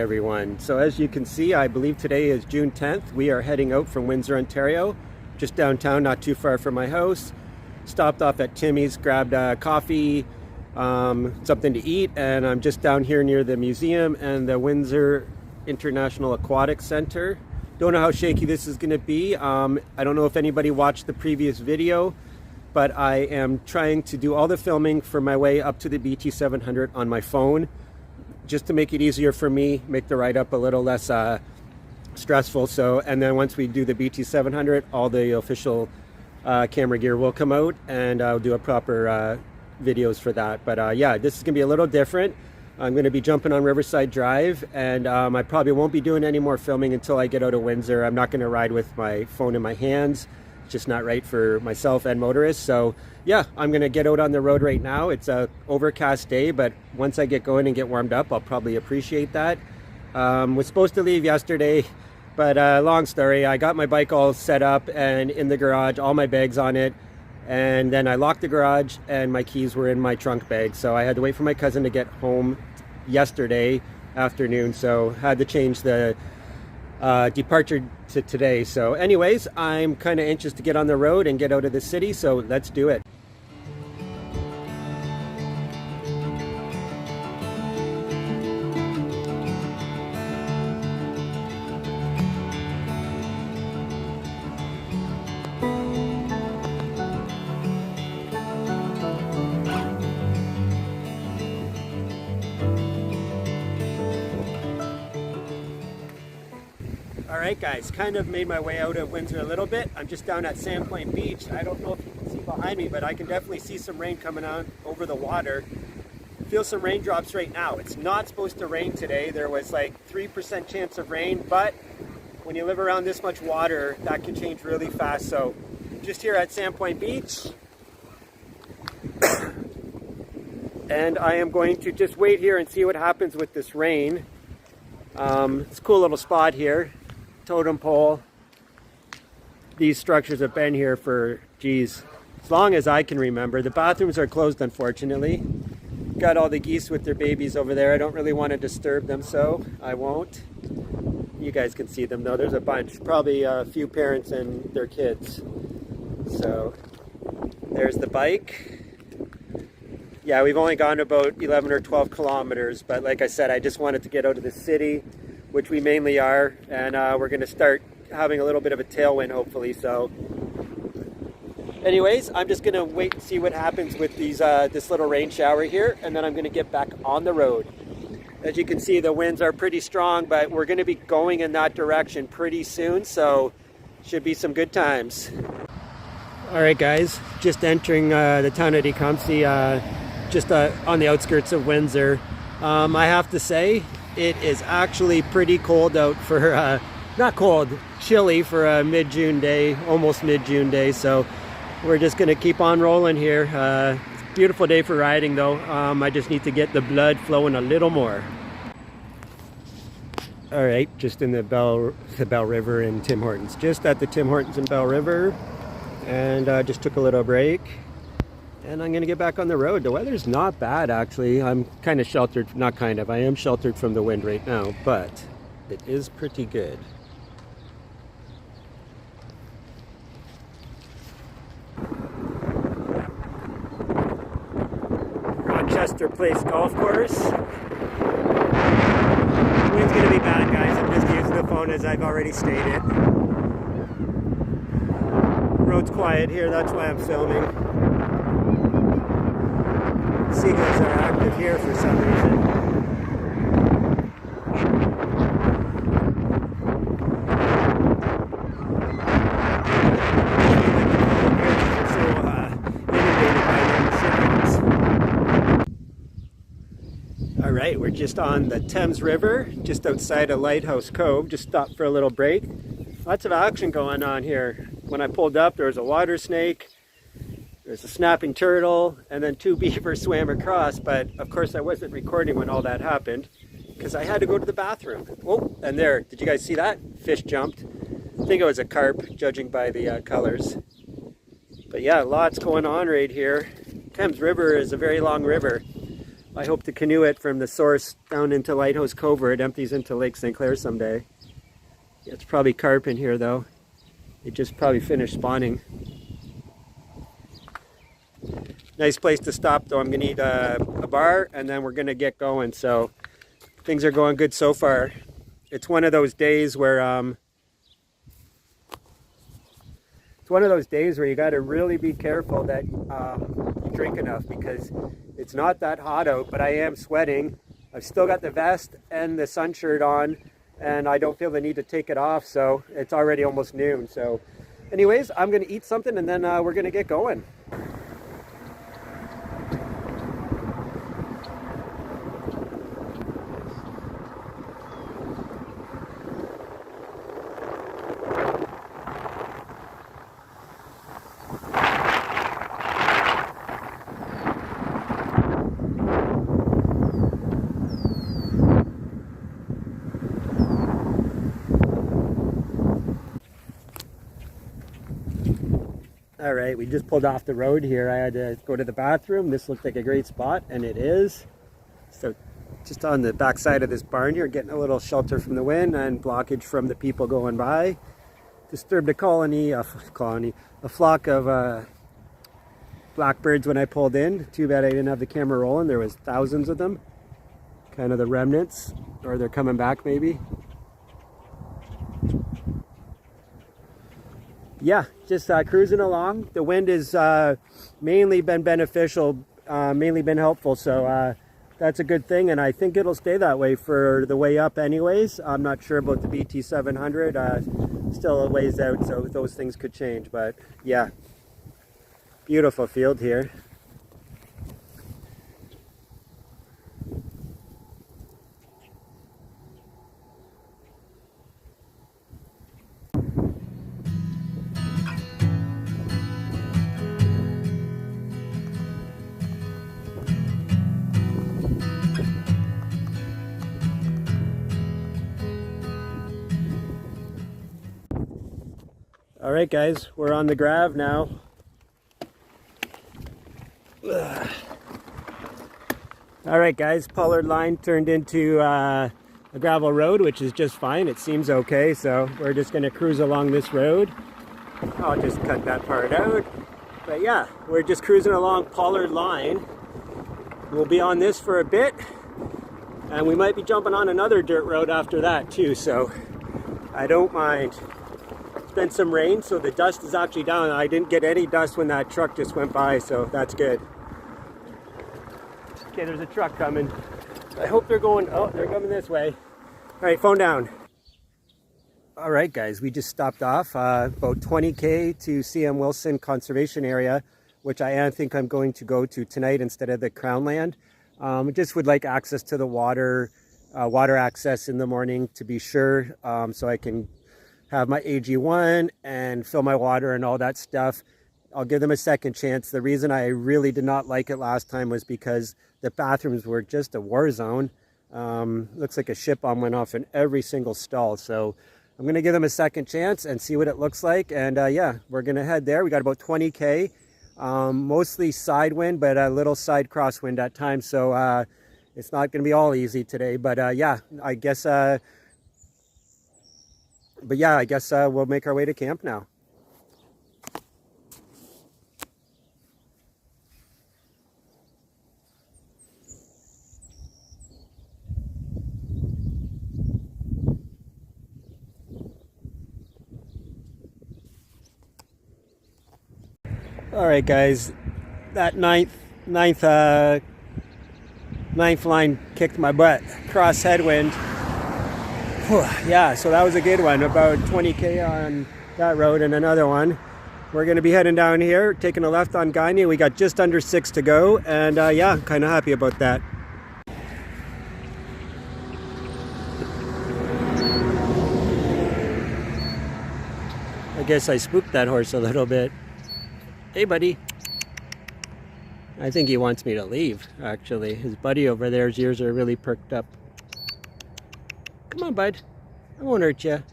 everyone. So as you can see, I believe today is June 10th. We are heading out from Windsor, Ontario, just downtown, not too far from my house. Stopped off at Timmy's, grabbed a coffee, something to eat, and I'm just down here near the museum and the Windsor International Aquatic Center. Don't know how shaky this is going to be. I don't know if anybody watched the previous video, but I am trying to do all the filming for my way up to the BT700 on my phone, just to make it easier for me, make the ride up a little less stressful. So, and then once we do the BT700, all the official camera gear will come out, and I'll do a proper videos for that. But yeah, this is gonna be a little different. I'm gonna be jumping on Riverside Drive, and I probably won't be doing any more filming until I get out of Windsor. I'm not gonna ride with my phone in my hands. It's just not right for myself and motorists. So yeah, I'm gonna get out on the road right now. It's a overcast day, but once I get going and get warmed up, I'll probably appreciate that. Was supposed to leave yesterday, but long story. I got my bike all set up and in the garage, all my bags on it, and then I locked the garage and my keys were in my trunk bag. So I had to wait for my cousin to get home yesterday afternoon, so had to change the departure to today. So anyways, I'm kind of anxious to get on the road and get out of the city, so let's do it. Alright guys, kind of made my way out of Windsor a little bit. I'm just down at Sandpoint Beach. I don't know if you can see behind me, but I can definitely see some rain coming on over the water. Feel some raindrops right now. It's not supposed to rain today. There was like 3% chance of rain, but when you live around this much water, that can change really fast. So just here at Sandpoint Beach, and I am going to just wait here and see what happens with this rain. It's a cool little spot here. Totem pole. These structures have been here for, geez, as long as I can remember. The bathrooms are closed, unfortunately. Got all the geese with their babies over there. I don't really want to disturb them, so I won't. You guys can see them though. There's a bunch, probably a few parents and their kids. So there's the bike. Yeah, we've only gone about 11 or 12 kilometers, but like I said, I just wanted to get out of the city, which we mainly are, and we're going to start having a little bit of a tailwind hopefully. So anyways, I'm just going to wait and see what happens with these this little rain shower here, and then I'm going to get back on the road. As you can see, the winds are pretty strong, but we're going to be going in that direction pretty soon, so should be some good times. Alright guys, just entering the town of Tecumseh, just on the outskirts of Windsor. I have to say, it is actually pretty cold out for, not cold, chilly for a mid-June day, almost mid-June day. So we're just going to keep on rolling here. It's a beautiful day for riding though. I just need to get the blood flowing a little more. All right, just in the Bell River in Tim Hortons. Just at the Tim Hortons in Bell River. And just took a little break. And I'm going to get back on the road. The weather's not bad, actually. I'm kind of sheltered, not kind of, I am sheltered from the wind right now, but it is pretty good. Rochester Place Golf Course. Wind's going to be bad, guys. I'm just using the phone as I've already stated. Road's quiet here, that's why I'm filming. Seagulls are active here for some reason. Alright, we're just on the Thames River, just outside of Lighthouse Cove. Just stopped for a little break. Lots of action going on here. When I pulled up, there was a water snake. There's a snapping turtle, and then 2 beavers swam across, but of course I wasn't recording when all that happened because I had to go to the bathroom. Oh, and there, did you guys see that? Fish jumped. I think it was a carp, judging by the colors. But yeah, lots going on right here. Thames River is a very long river. I hope to canoe it from the source down into Lighthouse Cove where it empties into Lake St. Clair someday. Yeah, it's probably carp in here though. It just probably finished spawning. Nice place to stop though. I'm gonna eat a bar and then we're gonna get going. So things are going good so far. It's one of those days where you got to really be careful that you drink enough, because it's not that hot out, but I am sweating. I've still got the vest and the sun shirt on, and I don't feel the need to take it off, so it's already almost noon. So anyways, I'm going to eat something and then we're going to get going. All right, we just pulled off the road here. I had to go to the bathroom. This looked like a great spot, and it is. So just on the back side of this barn here, getting a little shelter from the wind and blockage from the people going by. Disturbed a flock of blackbirds when I pulled in. Too bad I didn't have the camera rolling. There was thousands of them. Kind of the remnants, or they're coming back maybe. Yeah, just cruising along. The wind has mainly been beneficial, mainly been helpful, so that's a good thing, and I think it'll stay that way for the way up anyways. I'm not sure about the BT700, still a ways out, so those things could change, but yeah, beautiful field here. All right, guys, we're on the grav now. Ugh. All right, guys, Pollard line turned into a gravel road, which is just fine. It seems okay, so we're just going to cruise along this road. I'll just cut that part out. But yeah, we're just cruising along Pollard line. We'll be on this for a bit, and we might be jumping on another dirt road after that too, so I don't mind. Been some rain, so the dust is actually down. I didn't get any dust when that truck just went by, so that's good. Okay, there's a truck coming. I hope they're going, oh, they're coming this way. All right, phone down. All right, guys, we just stopped off about 20K to CM Wilson Conservation Area, which I think I'm going to go to tonight instead of the Crown Land. Just would like access to the water, water access in the morning to be sure, so I can have my AG1 and fill my water and all that stuff. I'll give them a second chance. The reason I really did not like it last time was because the bathrooms were just a war zone. Looks like a ship bomb went off in every single stall. So I'm gonna give them a second chance and see what it looks like. And yeah, we're gonna head there. We got about 20K, mostly side wind, but a little side crosswind at times. So it's not gonna be all easy today, but yeah, I guess we'll make our way to camp now. All right, guys, that ninth line kicked my butt. Cross headwind. Yeah, so that was a good one. About 20K on that road and another one. We're going to be heading down here, taking a left on Gagne. We got just under 6 to go, and yeah, kind of happy about that. I guess I spooked that horse a little bit. Hey, buddy. I think he wants me to leave, actually. His buddy over there's ears are really perked up. Come on, bud. I won't hurt you.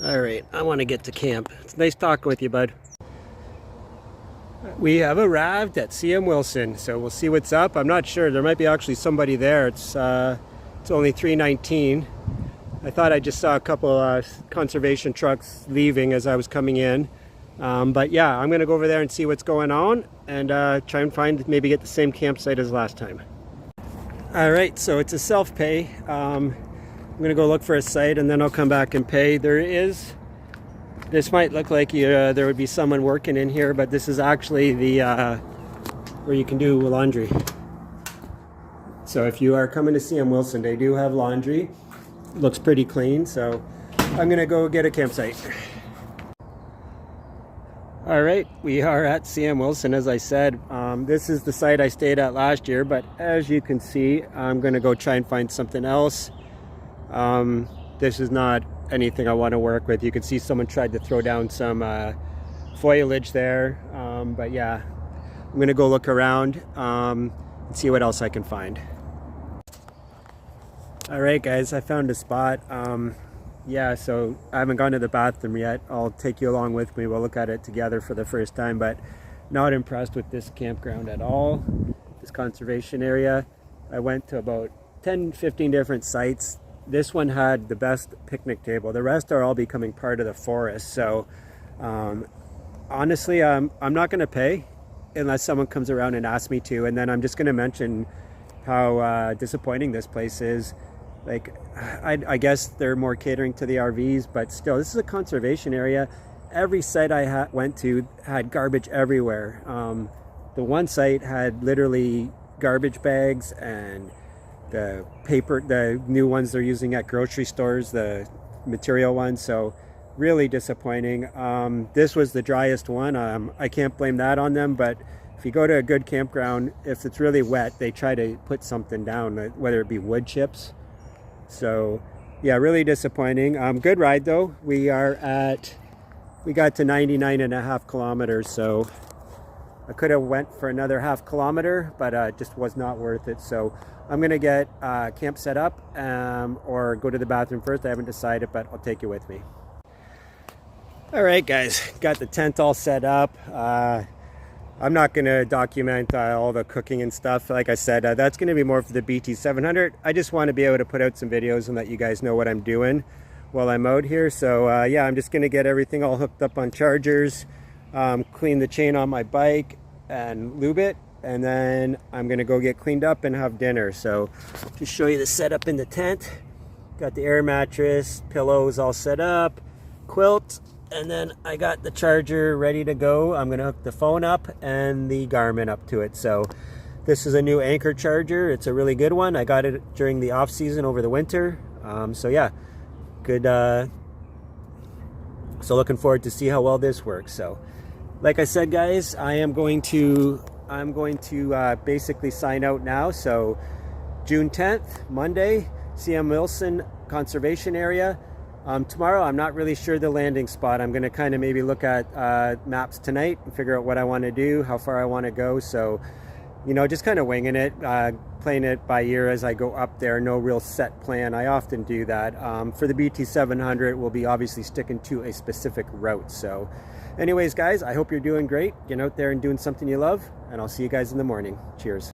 All right, I want to get to camp. It's nice talking with you, bud. We have arrived at CM Wilson, so we'll see what's up. I'm not sure. There might be actually somebody there. It's only 3:19. I thought I just saw a couple conservation trucks leaving as I was coming in. But yeah, I'm going to go over there and see what's going on and try and maybe get the same campsite as last time. All right, so it's a self-pay. I'm going to go look for a site and then I'll come back and pay. This might look like there would be someone working in here, but this is actually the where you can do laundry. So if you are coming to CM Wilson, they do have laundry. Looks pretty clean, so I'm gonna go get a campsite. All right, we are at CM Wilson, as I said. This is the site I stayed at last year, but as you can see, I'm gonna go try and find something else. This is not anything I want to work with. You can see someone tried to throw down some foliage there, but yeah, I'm gonna go look around and see what else I can find. All right guys, I found a spot. Yeah, so I haven't gone to the bathroom yet. I'll take you along with me. We'll look at it together for the first time, but not impressed with this campground at all. This conservation area. I went to about 10-15 different sites. This one had the best picnic table. The rest are all becoming part of the forest. So honestly, I'm not going to pay unless someone comes around and asks me to. And then I'm just going to mention how disappointing this place is. Like, I guess they're more catering to the RVs, but still, this is a conservation area. Every site I went to had garbage everywhere. The one site had literally garbage bags and the paper, the new ones they're using at grocery stores, the material ones. So really disappointing. This was the driest one. I can't blame that on them, but if you go to a good campground, if it's really wet, they try to put something down, whether it be wood chips. So yeah, really disappointing. Good ride though. We got to 99.5 kilometers, so I could have went for another half kilometer, but it just was not worth it. So I'm gonna get camp set up or go to the bathroom first. I haven't decided, but I'll take you with me. All right guys, got the tent all set up. I'm not gonna document all the cooking and stuff. Like I said, that's gonna be more for the BT700. I just want to be able to put out some videos and let you guys know what I'm doing while I'm out here. So yeah, I'm just gonna get everything all hooked up on chargers, clean the chain on my bike and lube it, and then I'm gonna go get cleaned up and have dinner. So to show you the setup in the tent, got the air mattress, pillows all set up, quilt, and then I got the charger ready to go. I'm gonna hook the phone up and the Garmin up to it. So this is a new Anchor charger. It's a really good one. I got it during the off season over the winter. So yeah, good. So looking forward to see how well this works. So like I said guys, I'm going to basically sign out now. So June 10th, Monday, CM Wilson Conservation Area. Tomorrow, I'm not really sure the landing spot. I'm going to kind of maybe look at maps tonight and figure out what I want to do, how far I want to go. So, you know, just kind of winging it, playing it by ear as I go up there. No real set plan. I often do that. For the BT700, we'll be obviously sticking to a specific route. So anyways, guys, I hope you're doing great. Getting out there and doing something you love, and I'll see you guys in the morning. Cheers.